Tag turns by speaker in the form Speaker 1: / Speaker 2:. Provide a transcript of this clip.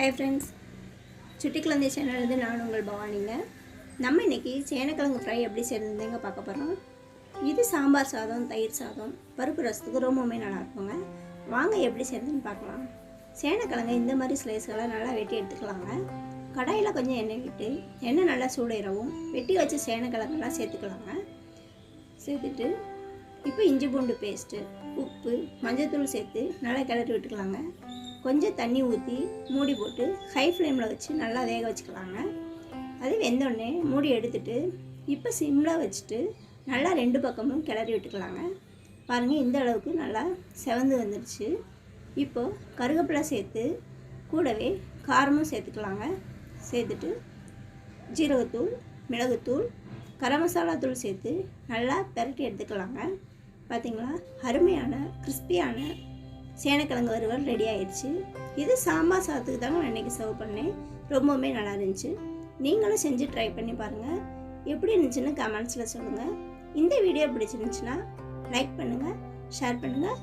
Speaker 1: Hi friends, சுட்டிக்குழந்தை சேனல்லேருந்து நான் உங்கள் பவானிங்க. நம்ம இன்றைக்கி சேனக்கிழங்கு ஃப்ரை எப்படி செய்யறதுங்க பார்க்க போகிறோம். இது சாம்பார் சாதம், தயிர் சாதம், பருப்பு ரசத்துக்கு ரொம்பவுமே நல்லாயிருக்குங்க. வாங்க எப்படி செய்யறதுன்னு பார்க்கலாம். சேனக்கிழங்கு இந்த மாதிரி ஸ்லைஸ்களை நல்லா வெட்டி எடுத்துக்கலாங்க. கடாயில் கொஞ்சம் எண்ணெய் விட்டு எண்ணெய் நல்லா சூடேறவும் வெட்டி வச்சு சேனக்கிழங்கெல்லாம் சேர்த்துக்கலாங்க. சேர்த்துட்டு இப்போ இஞ்சி பூண்டு பேஸ்ட்டு, உப்பு, மஞ்சள்தூள் சேர்த்து நல்லா கிளறி விட்டுக்கலாங்க. கொஞ்சம் தண்ணி ஊற்றி மூடி போட்டு ஹை ஃப்ளேமில் வச்சு நல்லா வேக வச்சுக்கலாங்க. அது வெந்தோடனே மூடி எடுத்துட்டு இப்போ சிம்மில் வச்சுட்டு நல்லா ரெண்டு பக்கமும் கிளறி விட்டுக்கலாங்க. பாருங்கள், இந்த அளவுக்கு நல்லா செவந்து வந்துடுச்சு. இப்போது கருவேப்பிலை சேர்த்து கூடவே காரமும் சேர்த்துக்கலாங்க. சேர்த்துட்டு ஜீரகத்தூள், மிளகுத்தூள், கரம் மசாலா தூள் சேர்த்து நல்லா பெரட்டி எடுத்துக்கலாங்க. பார்த்திங்களா, அருமையான கிறிஸ்பியான சேனக்கிழங்கு வறுவல் ரெடி ஆயிடுச்சு. இது சாம்பார் சாதத்துக்கு தாங்க நான் இன்றைக்கி சர்வ் பண்ணேன். ரொம்பவுமே நல்லா இருந்துச்சு. நீங்களும் செஞ்சு ட்ரை பண்ணி பாருங்கள். எப்படி இருந்துச்சுன்னு கமெண்ட்ஸில் சொல்லுங்கள். இந்த வீடியோ பிடிச்சிருந்துச்சுன்னா லைக் பண்ணுங்கள், ஷேர் பண்ணுங்கள்.